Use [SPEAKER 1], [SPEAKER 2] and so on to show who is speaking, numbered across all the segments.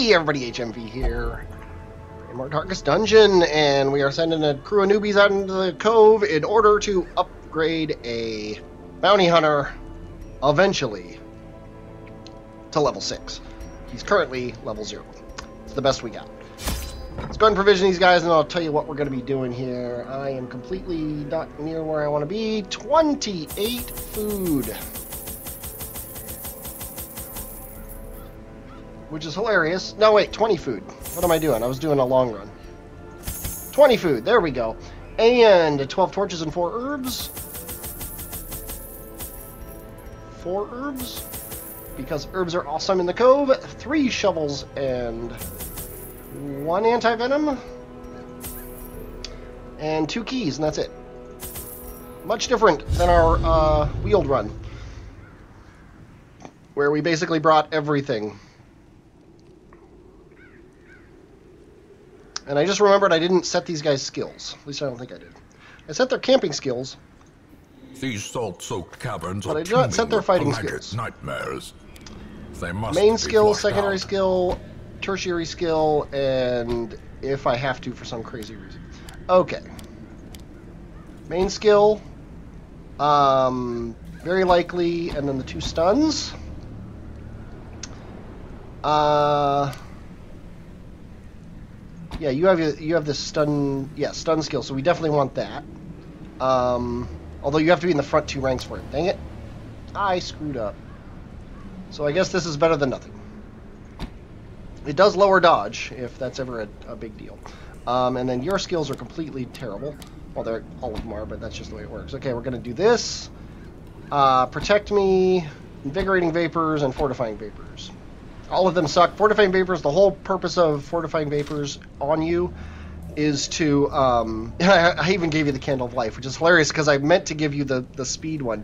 [SPEAKER 1] Hey everybody, HMV here. In our darkest dungeon, and we are sending a crew of newbies out into the cove in order to upgrade a bounty hunter eventually to level 6. He's currently level 0. It's the best we got. Let's go ahead and provision these guys, and I'll tell you what we're going to be doing here. I am completely not near where I want to be. 28 food. Which is hilarious. No, wait, 20 food. What am I doing? I was doing a long run. 20 food. There we go. And 12 torches and 4 herbs. 4 herbs? Because herbs are awesome in the cove. 3 shovels and 1 anti-venom. And 2 keys, and that's it. Much different than our wheeled run, where we basically brought everything. And I just remembered I didn't set these guys' skills. At least I don't think I did. I set their camping skills.
[SPEAKER 2] These salt-soaked caverns
[SPEAKER 1] but I did not set their fighting skills.
[SPEAKER 2] Nightmares. They must
[SPEAKER 1] Main
[SPEAKER 2] be
[SPEAKER 1] skill,
[SPEAKER 2] flushed
[SPEAKER 1] secondary
[SPEAKER 2] out.
[SPEAKER 1] skill, tertiary skill, and if I have to for some crazy reason. Okay. Main skill, very likely, and then the 2 stuns. Yeah, you have this stun skill, so we definitely want that. Although you have to be in the front 2 ranks for it. Dang it. I screwed up. So I guess this is better than nothing. It does lower dodge, if that's ever a big deal. And then your skills are completely terrible. Well, all of them are, but that's just the way it works. Okay, we're going to do this. Protect me, invigorating vapors, and fortifying vapors. All of them suck. Fortifying vapors, the whole purpose of fortifying vapors on you is to, I even gave you the Candle of Life, which is hilarious because I meant to give you the speed one.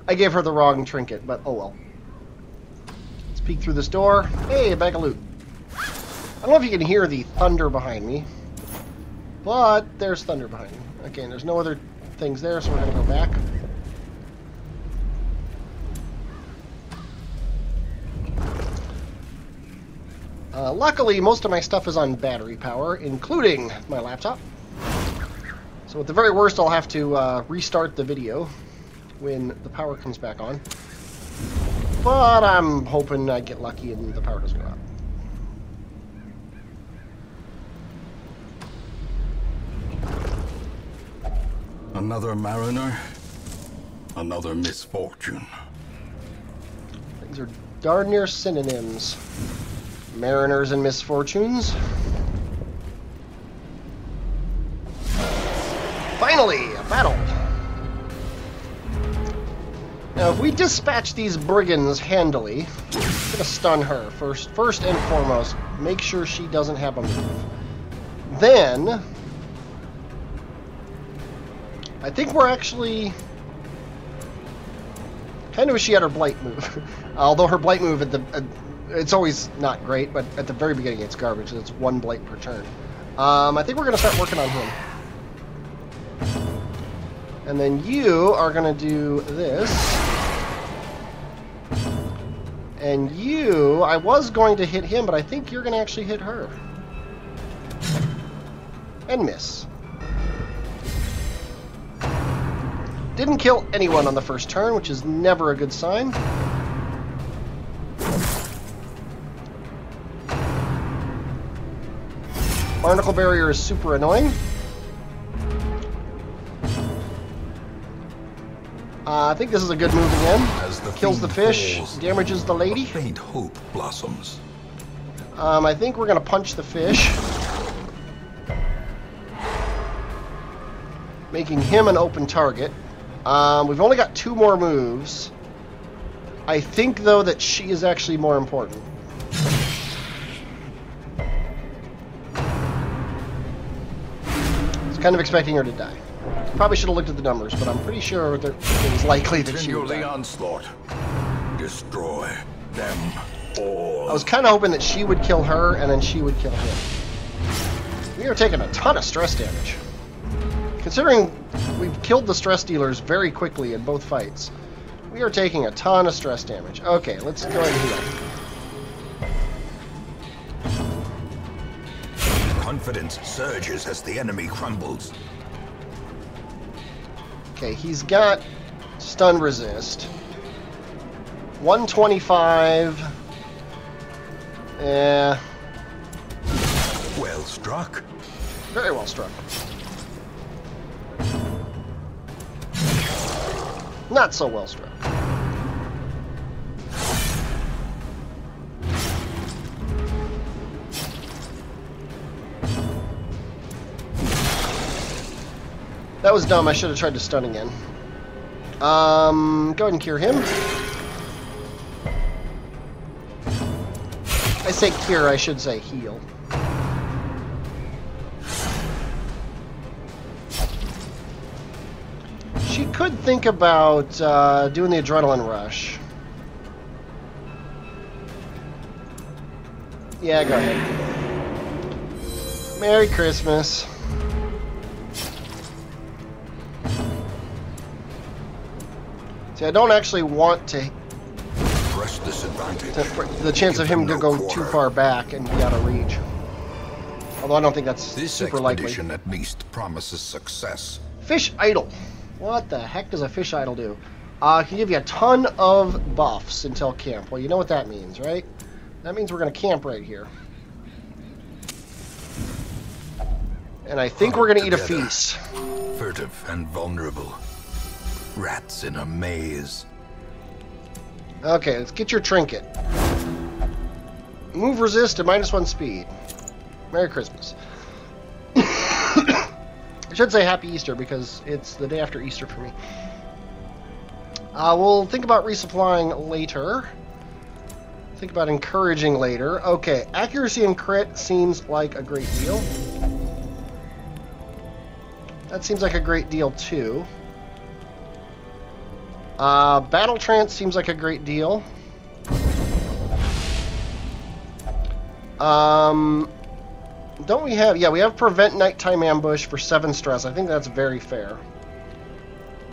[SPEAKER 1] I gave her the wrong trinket, but oh well. Let's peek through this door. Hey, a bag of loot. I don't know if you can hear the thunder behind me, but there's thunder behind me. Okay, and there's no other things there, so we're going to go back. Luckily, most of my stuff is on battery power, including my laptop. So at the very worst, I'll have to restart the video when the power comes back on. But I'm hoping I get lucky and the power doesn't go out.
[SPEAKER 2] Another mariner, another misfortune.
[SPEAKER 1] Things are darn near synonyms. Mariners and misfortunes. Finally, a battle. Now, if we dispatch these brigands handily, I'm gonna stun her first and foremost. Make sure she doesn't have a move. Then, I think we're actually kind of wish she had her blight move. Although her blight move it's always not great, but at the very beginning it's garbage. It's 1 blight per turn. I think we're going to start working on him. And then you are going to do this. And you, I was going to hit him, but I think you're going to actually hit her. And miss. Didn't kill anyone on the first turn, which is never a good sign. Barnacle barrier is super annoying. I think this is a good move again. Kills the fish, damages the lady.
[SPEAKER 2] Faint hope blossoms.
[SPEAKER 1] I think we're going to punch the fish, making him an open target. We've only got 2 more moves. I think, though, that she is actually more important. Kind of expecting her to die. Probably should have looked at the numbers, but I'm pretty sure that it was likely that she would die.
[SPEAKER 2] The onslaught. Destroy them all.
[SPEAKER 1] I was kind of hoping that she would kill her, and then she would kill him. We are taking a ton of stress damage. Considering we've killed the stress dealers very quickly in both fights, we are taking a ton of stress damage. Okay, let's go ahead and heal.
[SPEAKER 2] confidence surges as the enemy crumbles.
[SPEAKER 1] Okay, he's got stun resist. 125. Yeah.
[SPEAKER 2] Well struck.
[SPEAKER 1] Very well struck. Not so well struck. That was dumb. I should have tried to stun again. Go ahead and cure him. I say cure, I should say heal. She could think about doing the adrenaline rush. Yeah, go ahead. Merry Christmas. See, I don't actually want to...
[SPEAKER 2] Press disadvantage.
[SPEAKER 1] The chance of him to go too far back and be out of reach. Although I don't think that's
[SPEAKER 2] This
[SPEAKER 1] super likely.
[SPEAKER 2] expedition at least promises success.
[SPEAKER 1] Fish idol. What the heck does a fish idol do? Can give you a ton of buffs until camp. Well, you know what that means, right? That means we're going to camp right here. And I think we're going to eat a feast.
[SPEAKER 2] Furtive and vulnerable. Rats in a maze.
[SPEAKER 1] Okay, let's get your trinket. Move resist at -1 speed. Merry Christmas. I should say Happy Easter because it's the day after Easter for me. We'll think about resupplying later. Think about encouraging later. Okay, accuracy and crit seems like a great deal. That seems like a great deal too. Battle trance seems like a great deal. Don't we have... Yeah, we have prevent nighttime ambush for 7 stress. I think that's very fair.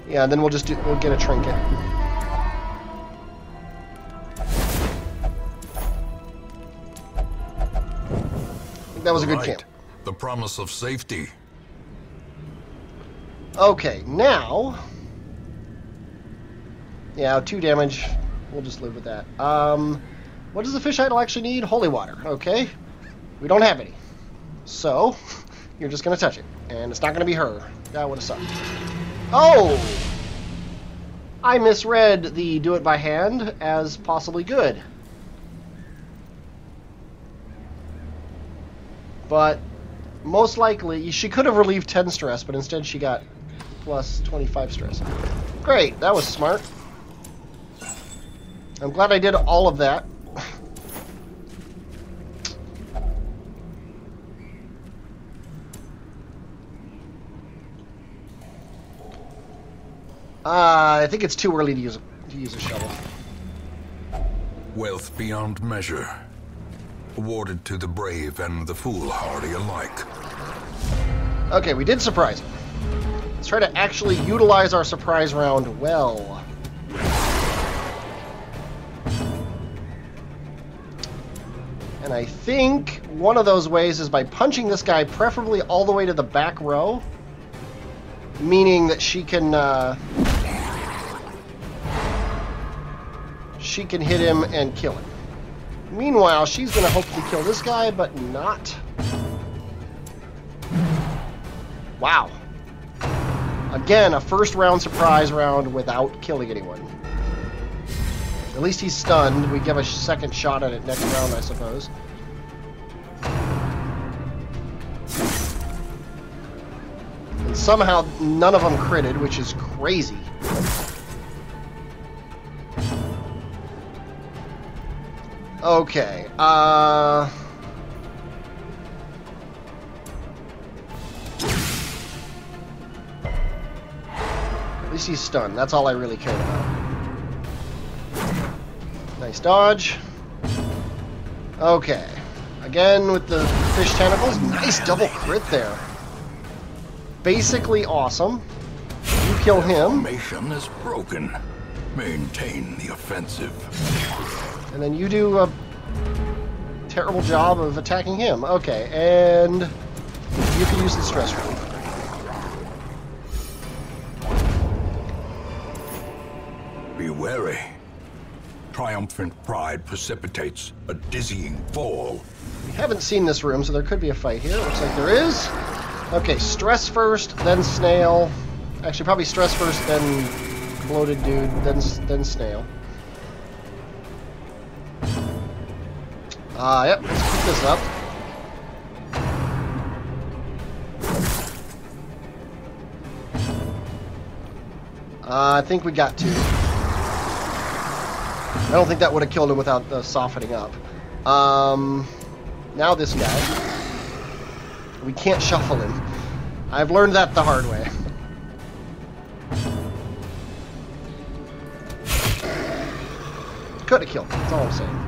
[SPEAKER 1] Yeah, and then we'll get a trinket. I think that was a good camp.
[SPEAKER 2] The promise of safety.
[SPEAKER 1] Okay, now... Yeah, 2 damage. We'll just live with that. What does the fish idol actually need? Holy water. Okay. We don't have any. So, you're just going to touch it. And it's not going to be her. That would have sucked. Oh! I misread the do it by hand as possibly good. But, most likely, she could have relieved 10 stress, but instead she got plus 25 stress. Great, that was smart. I'm glad I did all of that. I think it's too early to use a shovel.
[SPEAKER 2] Wealth beyond measure. Awarded to the brave and the foolhardy alike.
[SPEAKER 1] Okay, we did surprise him. Let's try to actually utilize our surprise round well. And I think one of those ways is by punching this guy preferably all the way to the back row. Meaning that she can hit him and kill him. Meanwhile, she's going to hopefully kill this guy, but not. Wow. Again, a first round surprise round without killing anyone. At least he's stunned. We give a second shot at it next round, I suppose. And somehow none of them critted, which is crazy. Okay, at least he's stunned. That's all I really cared about. Nice dodge. Okay. Again with the fish tentacles. Nice double crit there. Basically awesome. You kill him.
[SPEAKER 2] Formation is broken. Maintain the offensive.
[SPEAKER 1] And then you do a terrible job of attacking him. Okay, and You can use the stress relief.
[SPEAKER 2] Be wary. Triumphant pride precipitates a dizzying fall.
[SPEAKER 1] We haven't seen this room, so there could be a fight here. Looks like there is. Okay, stress first, then snail. Actually, probably stress first, then bloated dude, then snail. Yep, let's pick this up. I think we got to. I don't think that would have killed him without the softening up. Now this guy. We can't shuffle him. I've learned that the hard way. Could have killed him, that's all I'm saying.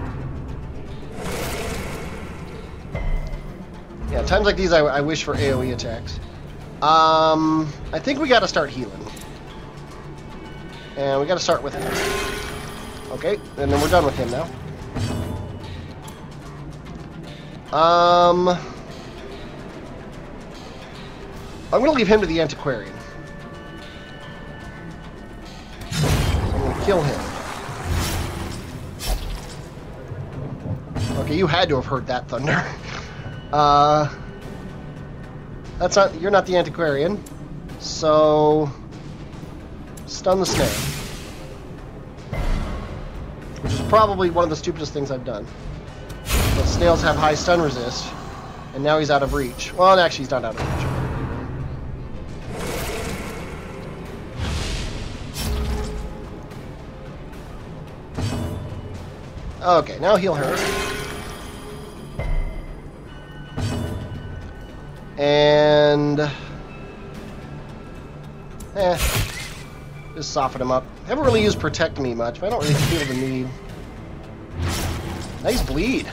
[SPEAKER 1] Yeah, times like these I wish for AoE attacks. I think we gotta start healing. And we gotta start with him. Okay, and then we're done with him now. I'm gonna leave him to the antiquarian. I'm gonna kill him. Okay, you had to have heard that thunder. That's not, you're not the antiquarian. So stun the snail. Which is probably one of the stupidest things I've done. But snails have high stun resist, and now he's out of reach. Well, actually he's not out of reach. Okay, now heal her. And just soften him up. I haven't really used Protect Me much, but I don't really feel the need. Nice bleed.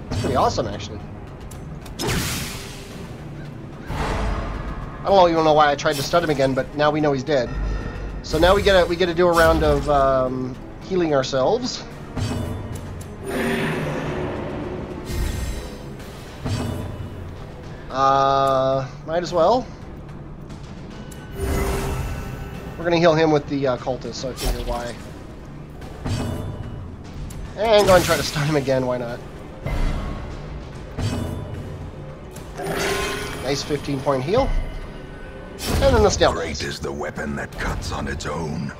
[SPEAKER 1] It's pretty awesome, actually. I don't even know why I tried to stun him again, but now we know he's dead. So now we get to do a round of healing ourselves. Might as well. We're gonna heal him with the cultist, so I figure why. And go and try to stun him again, why not? Nice 15-point heal. And then the snail.
[SPEAKER 2] Great is the weapon that cuts on its own.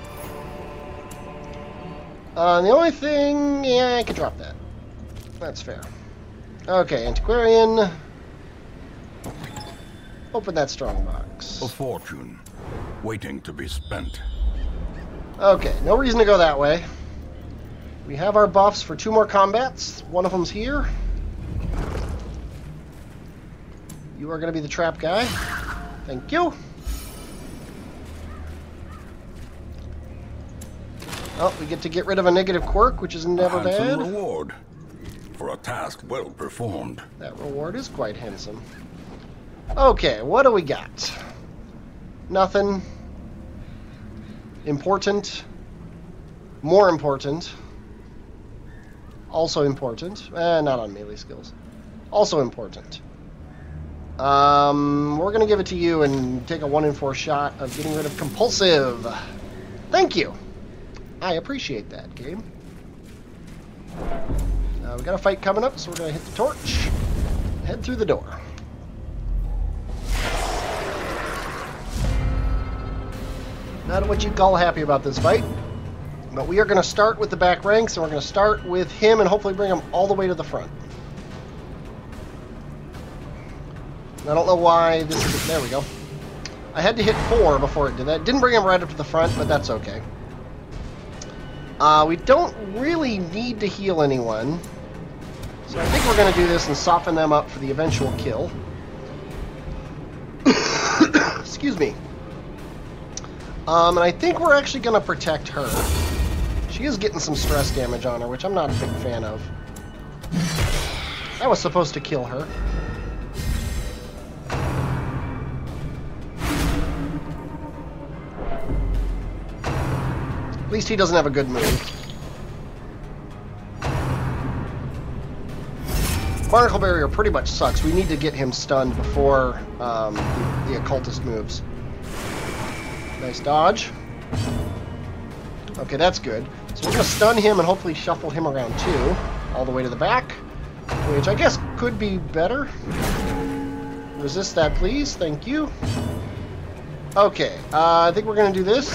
[SPEAKER 1] The only thing... yeah, I could drop that. That's fair. Okay, antiquarian. Open that strong box.
[SPEAKER 2] A fortune, waiting to be spent.
[SPEAKER 1] Okay, no reason to go that way. We have our buffs for 2 more combats. One of them's here. You are going to be the trap guy. Thank you. Oh, we get to get rid of a negative quirk, which is never bad.
[SPEAKER 2] Reward for a task well performed.
[SPEAKER 1] That reward is quite handsome. Okay, what do we got? Nothing. Important. More important. Also important. Not on melee skills. Also important. We're gonna give it to you and take a 1 in 4 shot of getting rid of compulsive. Thank you. I appreciate that, game. We got a fight coming up, so we're gonna hit the torch. Head through the door. Not what you'd call happy about this fight. But we are going to start with the back ranks, and we're going to start with him and hopefully bring him all the way to the front. And I don't know why this is... there we go. I had to hit 4 before it did that. Didn't bring him right up to the front, but that's okay. We don't really need to heal anyone. So I think we're going to do this and soften them up for the eventual kill. Excuse me. And I think we're actually going to protect her. She is getting some stress damage on her, which I'm not a big fan of. That was supposed to kill her. At least he doesn't have a good move. Barnacle Barrier pretty much sucks. We need to get him stunned before the occultist moves. Nice dodge. Okay, that's good. So we're going to stun him and hopefully shuffle him around too, all the way to the back, which I guess could be better. Resist that, please. Thank you. Okay, I think we're going to do this.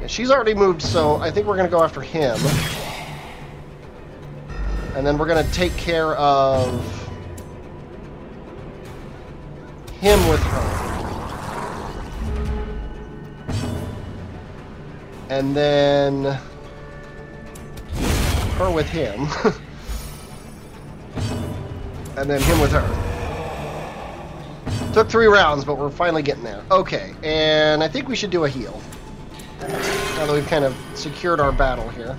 [SPEAKER 1] Yeah, she's already moved, so I think we're going to go after him. And then we're going to take care of him with her. And then her with him. And then him with her. Took 3 rounds, but we're finally getting there. Okay, and I think we should do a heal. Now that we've kind of secured our battle here.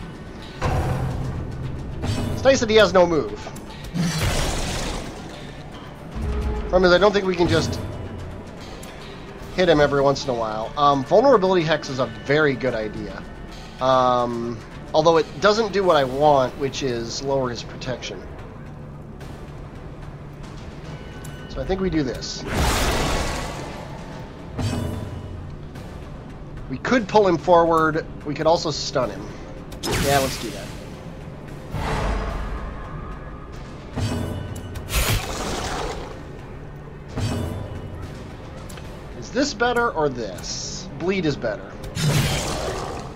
[SPEAKER 1] It's nice that he has no move. Problem is, I don't think we can just hit him every once in a while. Vulnerability Hex is a very good idea. Although it doesn't do what I want, which is lower his protection. So I think we do this. We could pull him forward. We could also stun him. Yeah, let's do that. Is this better or this? Bleed is better.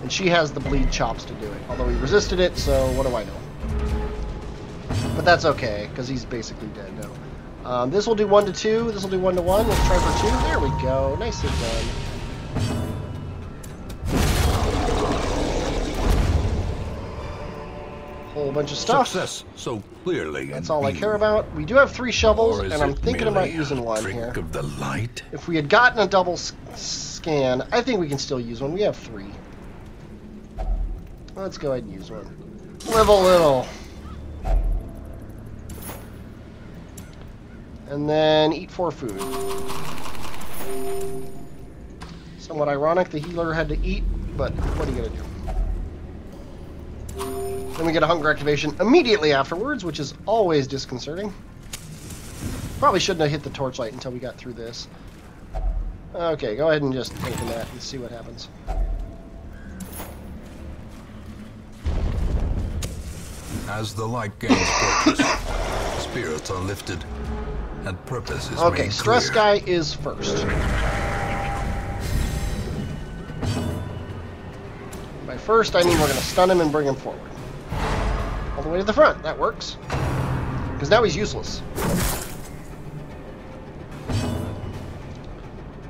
[SPEAKER 1] And she has the bleed chops to do it. Although he resisted it, so what do I know? But that's okay, because he's basically dead now. This will do 1 to 2. This will do 1 to 1. Let's try for 2. There we go. Nicely done. Whole bunch of stuff.
[SPEAKER 2] Success so clearly.
[SPEAKER 1] That's all I care about. We do have 3 shovels, and I'm thinking about using 1 here.
[SPEAKER 2] Of the light?
[SPEAKER 1] If we had gotten a double scan, I think we can still use 1. We have 3. Let's go ahead and use 1. Live a little. And then eat 4 food. Somewhat ironic the healer had to eat, but what are you going to do? Then we get a hunger activation immediately afterwards, which is always disconcerting. Probably shouldn't have hit the torchlight until we got through this. Okay, go ahead and just open that and see what happens.
[SPEAKER 2] As the light gains focus, spirits are lifted, and purpose is
[SPEAKER 1] okay,
[SPEAKER 2] made
[SPEAKER 1] stress
[SPEAKER 2] clear.
[SPEAKER 1] guy is first. By first, I mean we're going to stun him and bring him forward. All the way to the front. That works. Because now he's useless.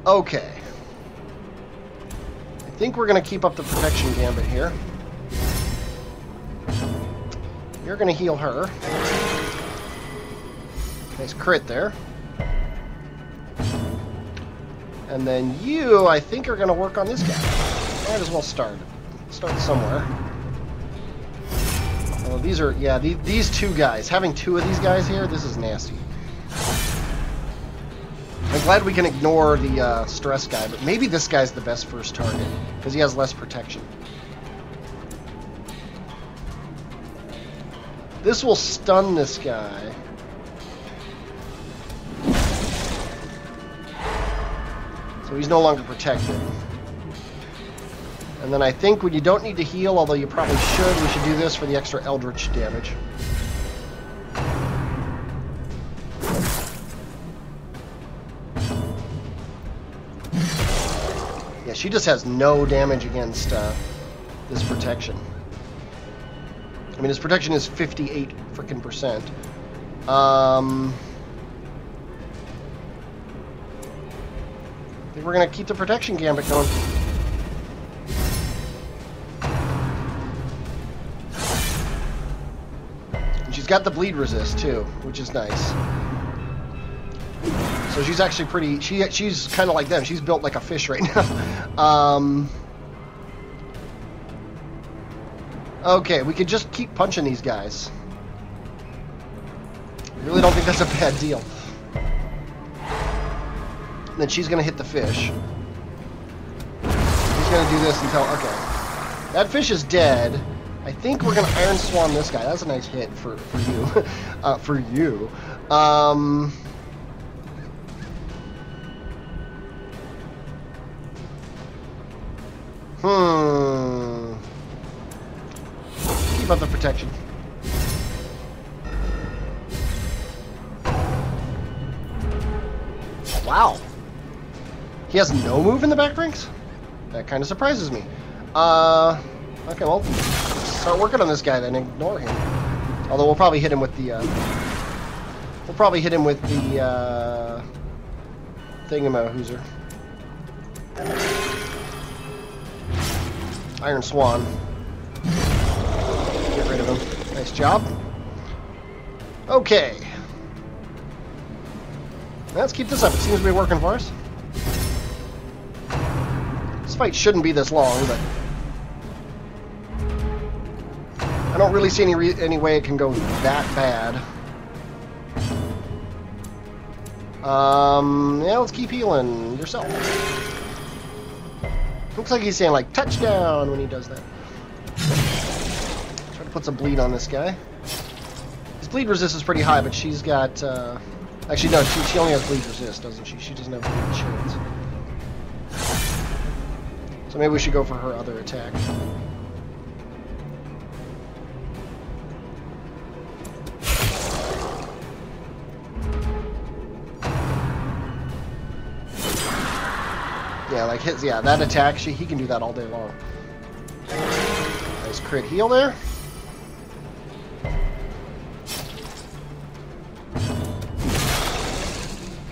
[SPEAKER 1] Okay. I think we're going to keep up the protection gambit here. You're going to heal her. Nice crit there. And then you, I think, are going to work on this guy. Might as well start somewhere. Oh, these are, yeah, these 2 guys. Having 2 of these guys here, this is nasty. I'm glad we can ignore the stress guy, but maybe this guy's the best first target, because he has less protection. This will stun this guy. So he's no longer protected. And then I think when you don't need to heal, although you probably should, we should do this for the extra eldritch damage. Yeah, she just has no damage against this protection. I mean, his protection is 58 frickin' %. I think we're gonna keep the protection gambit going. And she's got the bleed resist too, which is nice. So she's actually pretty. She's kind of like them. She's built like a fish right now. Okay, we could just keep punching these guys. I really don't think that's a bad deal. Then she's going to hit the fish. He's going to do this until... Okay. That fish is dead. I think we're gonna Iron Swan this guy. That's a nice hit for you. For you. Keep up the protection. Wow. He has no move in the back ranks? That kind of surprises me. Okay, well, start working on this guy then. Ignore him. Although we'll probably hit him with the, thingamahooser. Iron Swan. Get rid of him. Nice job. Okay. Let's keep this up. It seems to be working for us. This fight shouldn't be this long, but I don't really see any way it can go that bad. Yeah, let's keep healing yourself. Looks like he's saying, like, touchdown when he does that. Try to put some bleed on this guy. His bleed resist is pretty high, but she's got, actually, no, she only has bleed resist, doesn't she? She doesn't have bleed shields. So maybe we should go for her other attack. Yeah, like his, yeah, that attack, he can do that all day long. Nice crit heal there.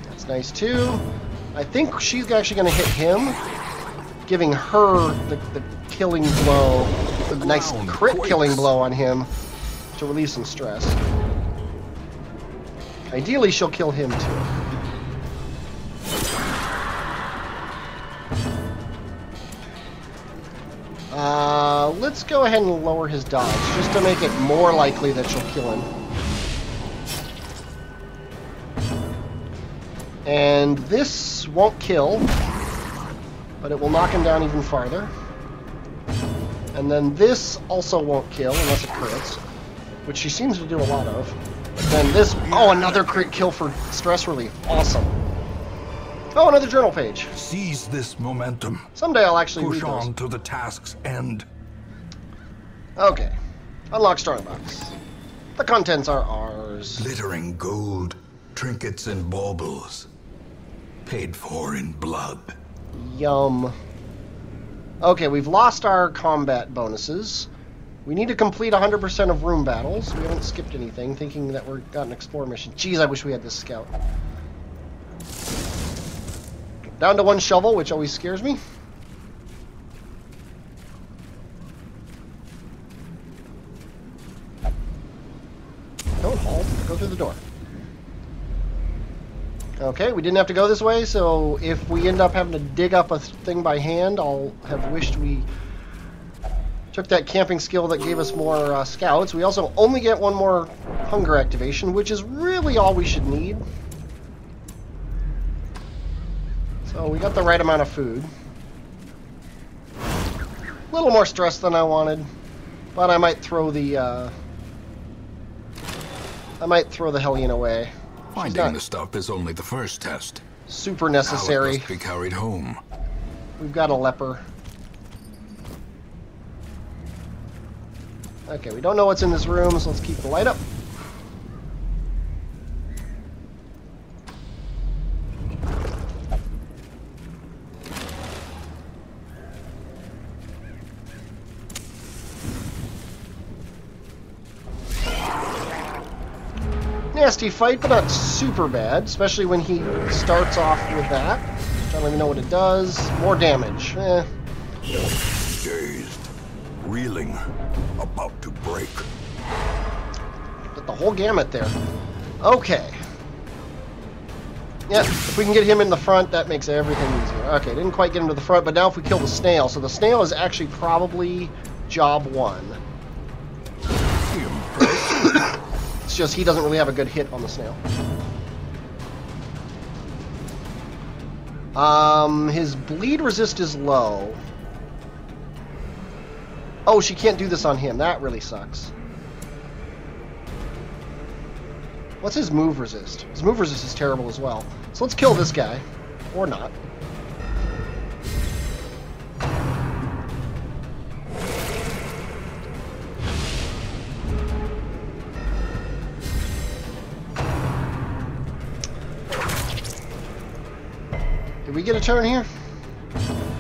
[SPEAKER 1] That's nice too. I think she's actually going to hit him, giving her the killing blow, the nice crit killing blow on him to relieve some stress. Ideally, she'll kill him too. Let's go ahead and lower his dodge, just to make it more likely that she'll kill him. And this won't kill, but it will knock him down even farther. And then this also won't kill, unless it crits, which she seems to do a lot of. But then this, oh, another crit kill for stress relief. Awesome. Oh, another journal page.
[SPEAKER 2] Seize this momentum.
[SPEAKER 1] Someday I'll actually
[SPEAKER 2] push
[SPEAKER 1] read those.
[SPEAKER 2] on to the task's end.
[SPEAKER 1] Okay. Unlock starting box. The contents are ours.
[SPEAKER 2] Glittering gold, trinkets and baubles. Paid for in blood.
[SPEAKER 1] Yum. Okay, we've lost our combat bonuses. We need to complete 100% of room battles. We haven't skipped anything, thinking that we've got an explore mission. Jeez, I wish we had this scout. Down to one shovel, which always scares me. Don't halt. Go through the door. Okay, we didn't have to go this way, so if we end up having to dig up a thing by hand, I'll have wished we took that camping skill that gave us more scouts. We also only get one more hunger activation, which is really all we should need. So we got the right amount of food. A little more stress than I wanted, but I might throw the Hellion away.
[SPEAKER 2] Finding the stuff is only the first test.
[SPEAKER 1] Super necessary.
[SPEAKER 2] Now it must be carried home.
[SPEAKER 1] We've got a leper. Okay, we don't know what's in this room, so let's keep the light up. Nasty fight, but not super bad, especially when he starts off with that. Don't even know what it does. More damage.
[SPEAKER 2] Dazed, reeling, about to break.
[SPEAKER 1] Got the whole gamut there. Okay. Yeah, if we can get him in the front, that makes everything easier. Okay, didn't quite get him to the front, but now if we kill the snail, so the snail is actually probably job one. It's just he doesn't really have a good hit on the snail. His bleed resist is low. Oh, she can't do this on him. That really sucks. What's his move resist? His move resist is terrible as well. So let's kill this guy. Or not. Did we get a turn here?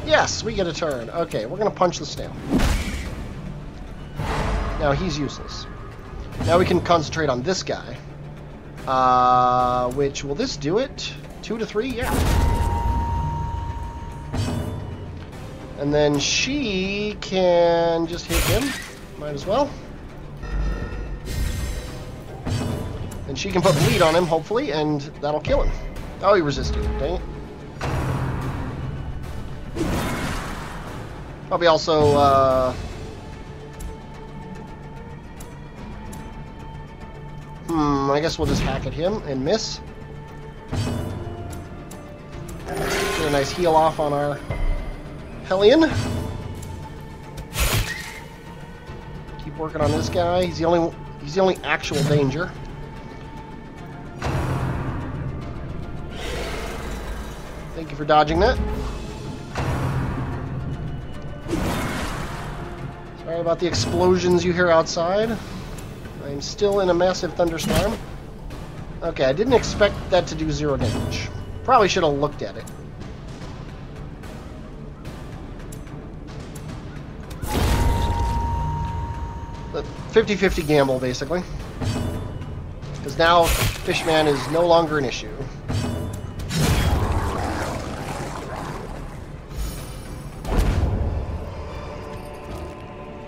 [SPEAKER 1] Yes, we get a turn. Okay, we're going to punch the snail. Now he's useless. Now we can concentrate on this guy. Which, will this do it? 2 to 3? Yeah. And then she can just hit him. Might as well. And she can put bleed on him, hopefully, and that'll kill him. Oh, he resisted. Dang it. Probably also, I guess we'll just hack at him and miss. Get a nice heal off on our Hellion. Keep working on this guy. He's the only actual danger. Thank you for dodging that. Sorry about the explosions you hear outside. I'm still in a massive thunderstorm. Okay, I didn't expect that to do 0 damage. Probably should have looked at it. The 50-50 gamble, basically. Because now Fishman is no longer an issue.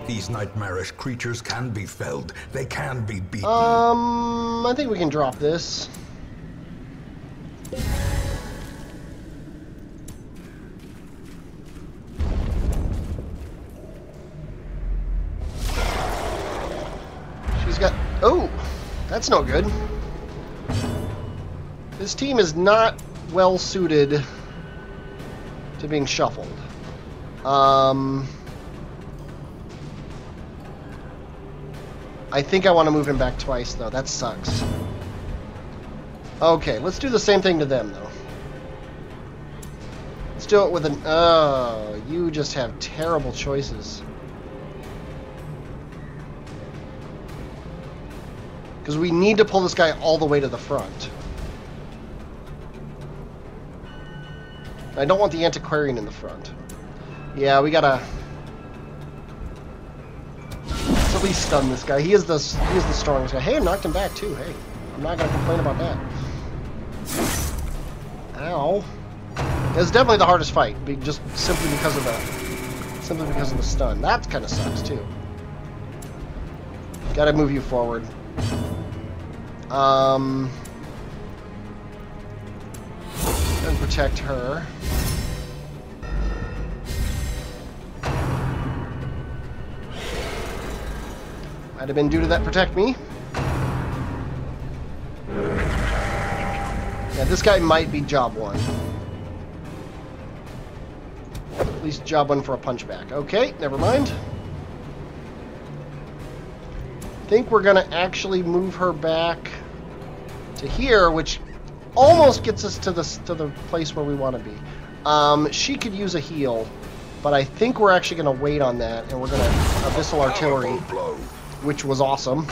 [SPEAKER 2] These nightmarish creatures can be felled. They can be beaten.
[SPEAKER 1] I think we can drop this. She's got... Oh! That's no good. This team is not well suited to being shuffled. I think I want to move him back twice, though. That sucks. Okay, let's do the same thing to them, though. Let's do it with an... Oh, you just have terrible choices. Because we need to pull this guy all the way to the front. I don't want the Antiquarian in the front. Yeah, we gotta... At least stun this guy. He is the strongest guy. Hey, I knocked him back too. Hey, I'm not gonna complain about that. Ow! It's definitely the hardest fight, just simply because of the stun. That kind of sucks too. Gotta move you forward. And protect her. Might have been due to that protect me. Yeah, this guy might be job 1. At least job 1 for a punchback. Okay, never mind. I think we're gonna actually move her back to here, which almost gets us to the place where we want to be. She could use a heal, but I think we're actually gonna wait on that, and we're gonna Abyssal Artillery. Which was awesome.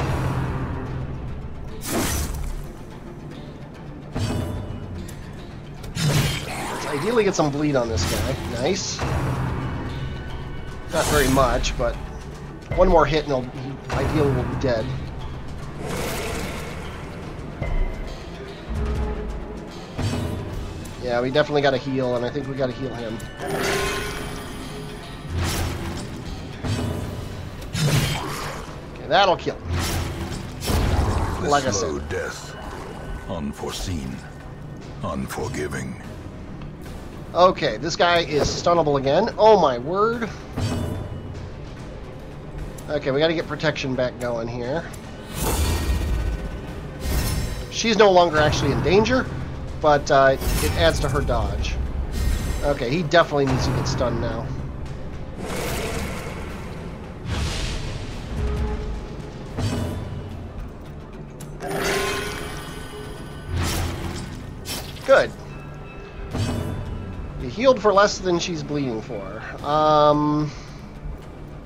[SPEAKER 1] Let's ideally get some bleed on this guy. Nice. Not very much, but one more hit and he ideally will be dead. Yeah, we definitely got to heal, and I think we got to heal him. That'll kill him. Like I said.
[SPEAKER 2] Slow death. Unforeseen. Unforgiving.
[SPEAKER 1] Okay, this guy is stunnable again. Oh my word. Okay, we gotta get protection back going here. She's no longer actually in danger, but it adds to her dodge. Okay, he definitely needs to get stunned now. Good. You healed for less than she's bleeding for. Yeah,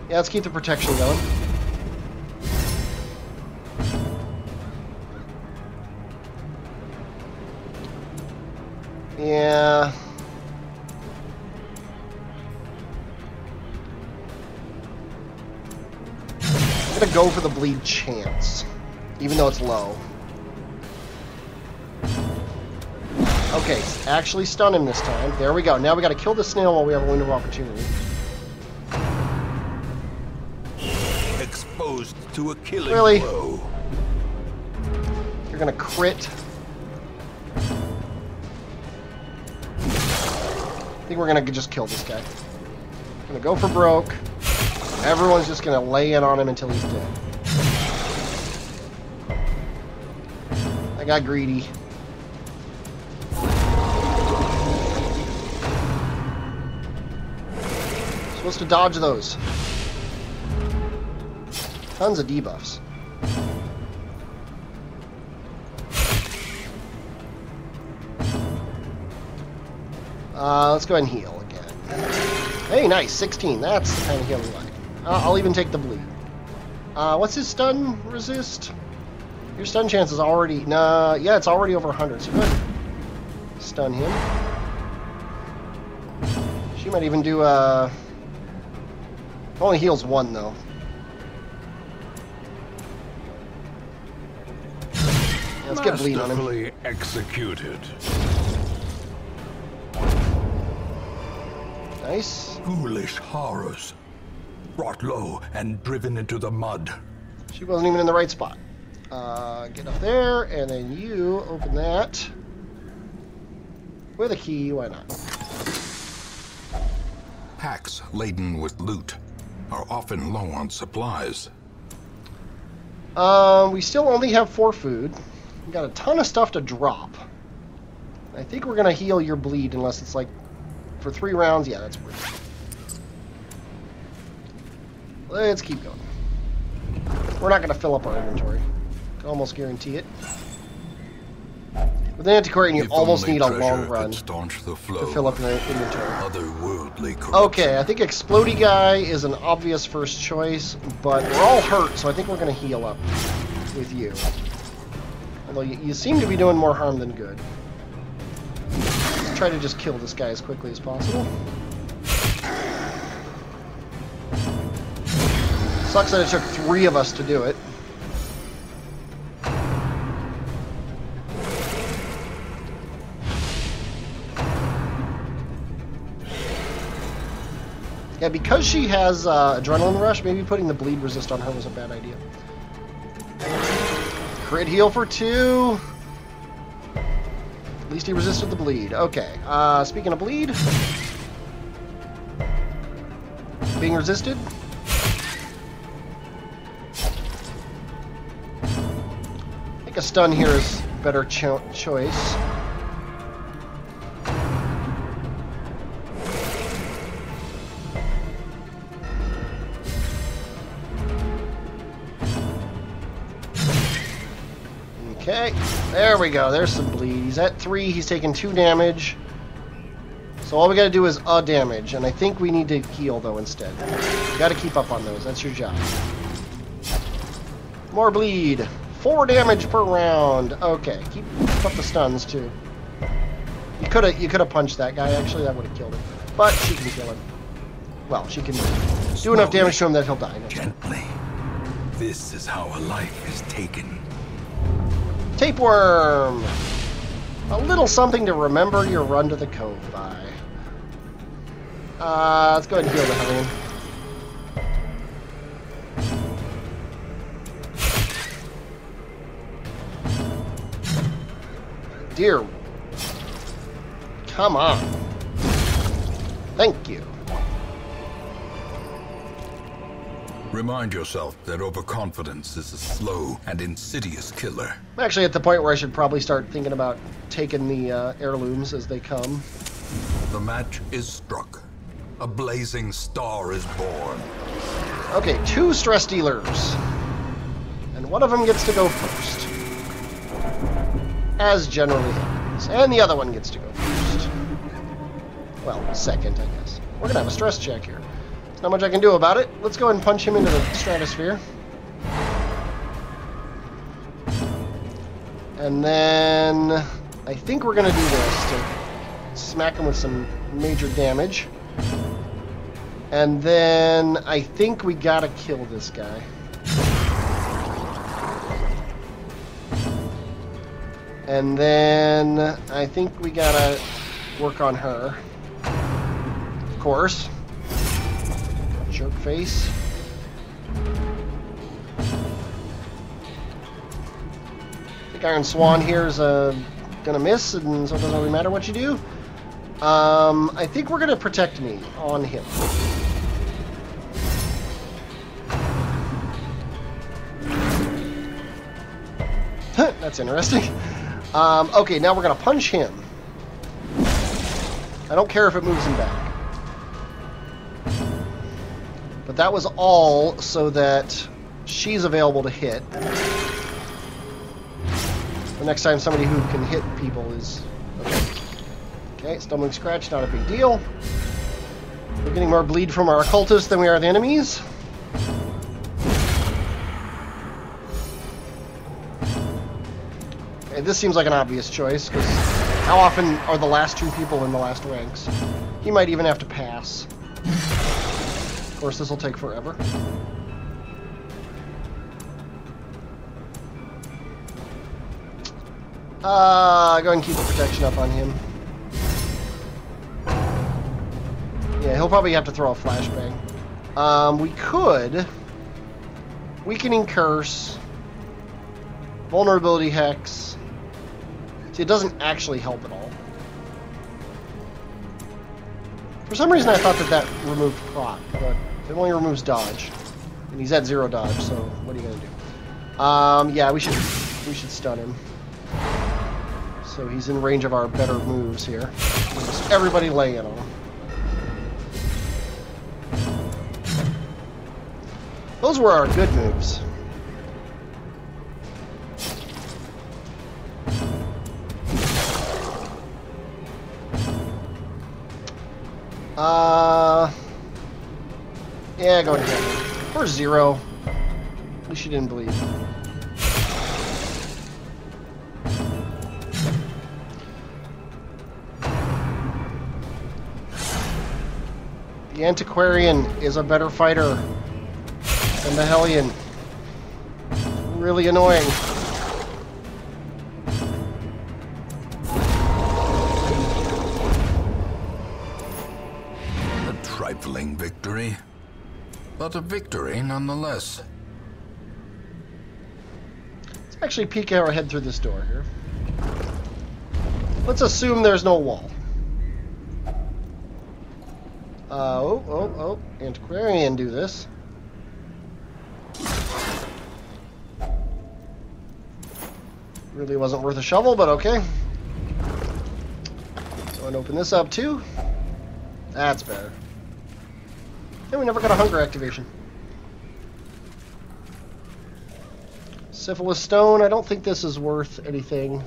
[SPEAKER 1] let's keep the protection going. Yeah. I'm gonna go for the bleed chance, even though it's low. Okay, actually stun him this time. There we go. Now we gotta kill the snail while we have a window of opportunity.
[SPEAKER 2] Exposed to a killing
[SPEAKER 1] Really?
[SPEAKER 2] blow.
[SPEAKER 1] You're gonna crit. I think we're gonna just kill this guy. Gonna go for broke. Everyone's just gonna lay in on him until he's dead. I got greedy. Supposed to dodge those. Tons of debuffs. Let's go ahead and heal again. Hey, nice, 16. That's the kind of heal we like. I'll even take the bleed. What's his stun resist? Your stun chance is already... Nah, yeah, it's already over 100, so good. Stun him. She might even do, only heals 1, though. Yeah, let's get bleed on him.
[SPEAKER 2] Masterfully executed.
[SPEAKER 1] Nice.
[SPEAKER 2] Foolish horrors. Brought low and driven into the mud.
[SPEAKER 1] She wasn't even in the right spot. Get up there, and then you open that. With a key, why not?
[SPEAKER 2] Packs laden with loot are often low on supplies.
[SPEAKER 1] We still only have 4 food. We got a ton of stuff to drop. I think we're gonna heal your bleed unless it's like for 3 rounds. Yeah, that's weird. Let's keep going. We're not gonna fill up our inventory. Can almost guarantee it. With an antiquarian, you almost need a long run to fill up your inventory.
[SPEAKER 2] Otherworldly
[SPEAKER 1] Okay, I think Explodey guy is an obvious first choice, but we're all hurt, so I think we're going to heal up with you. Although you seem to be doing more harm than good. Let's try to just kill this guy as quickly as possible. Sucks that it took 3 of us to do it. Yeah, because she has adrenaline rush, maybe putting the bleed resist on her was a bad idea. Crit heal for 2. At least he resisted the bleed. Okay. Speaking of bleed, being resisted. I think a stun here is a better choice. Okay, there we go. There's some bleed. He's at 3. He's taking 2 damage. So all we gotta do is damage, and I think we need to heal though instead. You gotta keep up on those. That's your job. More bleed. 4 damage per round. Okay, keep up the stuns too. You could have punched that guy. Actually, that would have killed him. But she can kill him. Well, she can do enough damage to him that he'll die.
[SPEAKER 2] Gently. This is how a life is taken.
[SPEAKER 1] Tapeworm! A little something to remember your run to the cove by. Let's go ahead and heal the Hellion. Dear. Come on. Thank you.
[SPEAKER 2] Remind yourself that overconfidence is a slow and insidious killer.
[SPEAKER 1] I'm actually at the point where I should probably start thinking about taking the heirlooms as they come.
[SPEAKER 2] The match is struck. A blazing star is born.
[SPEAKER 1] Okay, 2 stress dealers. And one of them gets to go first. As generally happens. enemies. And the other one gets to go first. Well, second, I guess. We're going to have a stress check here. There's not much I can do about it. Let's go ahead and punch him into the stratosphere. And then I think we're going to do this to smack him with some major damage. And then I think we got to kill this guy. And then I think we got to work on her. Of course. Jerk face. I think Iron Swan here is gonna miss, and so it doesn't really matter what you do. I think we're gonna protect me on him. That's interesting. Okay, now we're gonna punch him. I don't care if it moves him back. But that was all so that she's available to hit. The next time somebody who can hit people is... Okay, stumbling scratch, not a big deal. We're getting more bleed from our occultists than we are the enemies. Okay, this seems like an obvious choice, because how often are the last two people in the last ranks? He might even have to pass. Of course, this will take forever. Go ahead and keep the protection up on him. Yeah, he'll probably have to throw a flashbang. We could... Weakening Curse. Vulnerability Hex. See, it doesn't actually help at all. For some reason I thought that removed proc, but it only removes dodge. And he's at 0 dodge, so what are you gonna do? Yeah, we should stun him. So he's in range of our better moves here. Just everybody laying it on him. Those were our good moves. Yeah, go ahead. For 0. At least you didn't bleed. The Antiquarian is a better fighter than the Hellion. Really annoying.
[SPEAKER 2] A trifling victory, but a victory nonetheless.
[SPEAKER 1] Let's actually peek our head through this door here. Let's assume there's no wall. Antiquarian do this. Really wasn't worth a shovel, but okay. Go and open this up too. That's better. And we never got a hunger activation. Syphilis Stone, I don't think this is worth anything.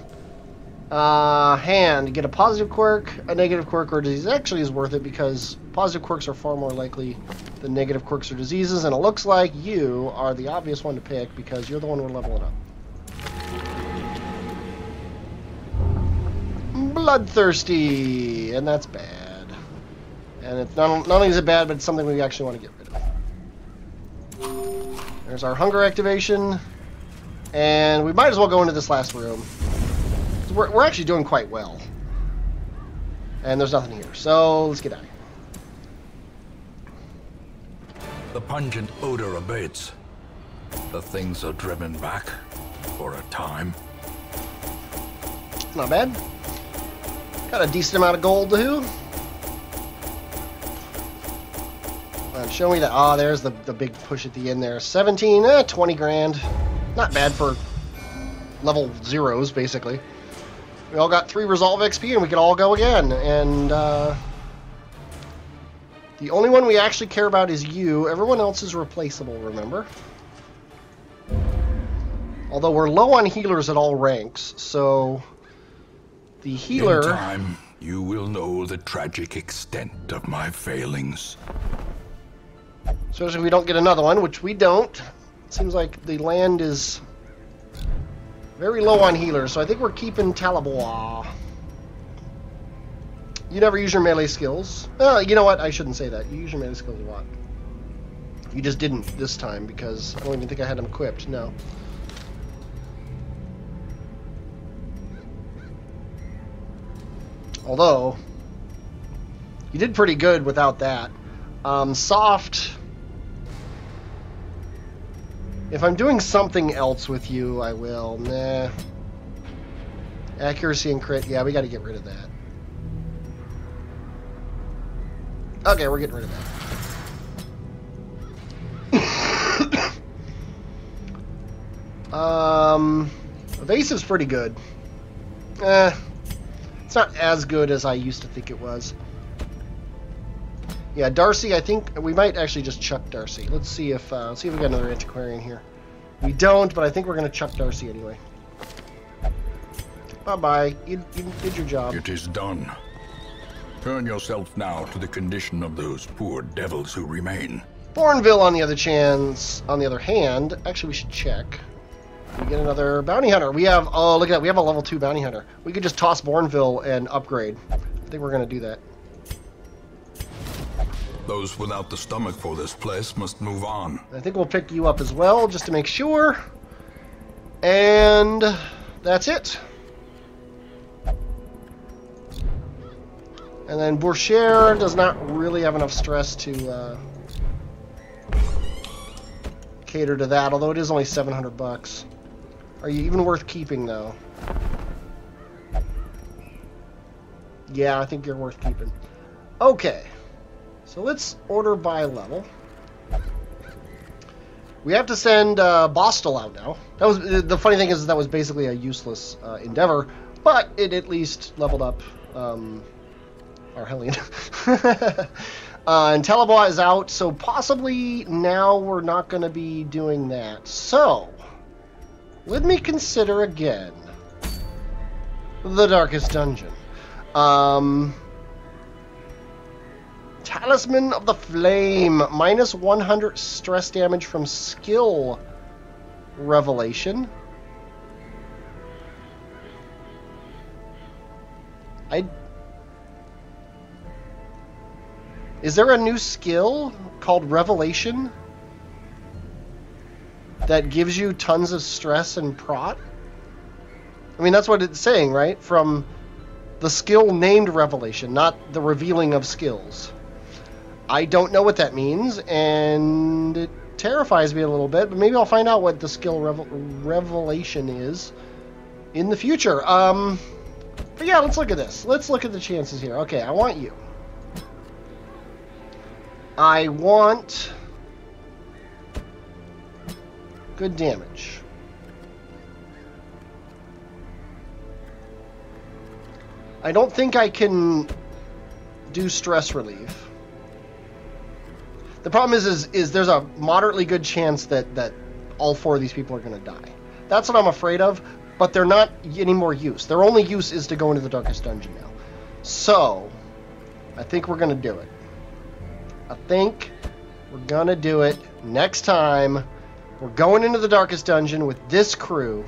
[SPEAKER 1] Hand, get a positive quirk, a negative quirk, or a disease. Actually is worth it because positive quirks are far more likely than negative quirks or diseases, and it looks like you are the obvious one to pick because you're the one we're leveling up. Bloodthirsty, and that's bad. And it's not only is it bad, but it's something we actually want to get rid of. There's our hunger activation, and we might as well go into this last room. We're actually doing quite well. And there's nothing here, so let's get out of here.
[SPEAKER 2] The pungent odor abates. The things are driven back for a time.
[SPEAKER 1] Not bad. Got a decent amount of gold too. Show me that. Ah, there's the big push at the end there. 17, 20 grand. Not bad for level 0s, basically. We all got 3 Resolve XP, and we can all go again. And the only one we actually care about is you. Everyone else is replaceable, remember? Although we're low on healers at all ranks, so The healer...
[SPEAKER 2] In time, you will know the tragic extent of my failings.
[SPEAKER 1] Especially if we don't get another one, which we don't. Seems like the land is very low on healers, so I think we're keeping Talabois. You never use your melee skills. Well, you know what? I shouldn't say that. You use your melee skills a lot. You just didn't this time, because I don't even think I had them equipped. No. Although, you did pretty good without that. Soft... If I'm doing something else with you, I will. Nah. Accuracy and crit. Yeah, we got to get rid of that. Okay, we're getting rid of that. Evasive's pretty good. It's not as good as I used to think it was. Yeah, Darcy, I think we might actually just chuck Darcy. Let's see if we got another antiquarian here. We don't, but I think we're going to chuck Darcy anyway. Bye-bye. You did your job.
[SPEAKER 2] It is done. Turn yourself now to the condition of those poor devils who remain.
[SPEAKER 1] Bourneville, on the other hand, actually we should check. We get another bounty hunter. We have, oh, look at that. We have a level 2 bounty hunter. We could just toss Bourneville and upgrade. I think we're going to do that.
[SPEAKER 2] Those without the stomach for this place must move on.
[SPEAKER 1] I think we'll pick you up as well, just to make sure. And that's it. And then Bourchier does not really have enough stress to cater to that, although it is only $700. Are you even worth keeping, though? Yeah, I think you're worth keeping. Okay. So let's order by level. We have to send Bostel out now. That was the funny thing is that was basically a useless endeavor, but it at least leveled up our Hellion. And Talabois is out, so possibly now we're not going to be doing that. So let me consider again the Darkest Dungeon. Talisman of the Flame, minus 100 stress damage from skill revelation. Is there a new skill called Revelation that gives you tons of stress and prot? I mean, that's what it's saying, right? From the skill named Revelation, not the revealing of skills. I don't know what that means, and it terrifies me a little bit, but maybe I'll find out what the skill revelation is in the future. But yeah, let's look at this. Let's look at the chances here. Okay, I want you. I want good damage. I don't think I can do stress relief. The problem is there's a moderately good chance that all 4 of these people are going to die. That's what I'm afraid of, but they're not any more use. Their only use is to go into the Darkest Dungeon now. So, I think we're going to do it. I think we're going to do it next time. We're going into the Darkest Dungeon with this crew.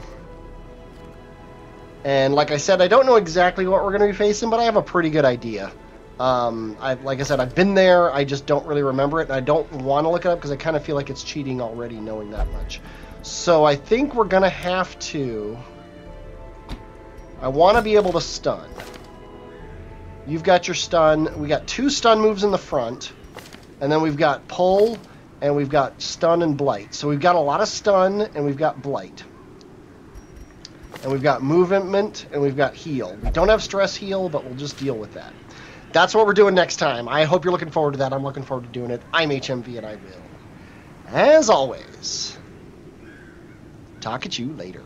[SPEAKER 1] And like I said, I don't know exactly what we're going to be facing, but I have a pretty good idea. Like I said, I've been there, I just don't really remember it, and I don't want to look it up because I kind of feel like it's cheating already knowing that much. So I think we're going to have to... I want to be able to stun. You've got your stun. We got 2 stun moves in the front, and then we've got pull, and we've got stun and blight. So we've got a lot of stun, and we've got blight. And we've got movement, and we've got heal. We don't have stress heal, but we'll just deal with that. That's what we're doing next time. I hope you're looking forward to that. I'm looking forward to doing it. I'm HMV, and I will, as always, talk at you later.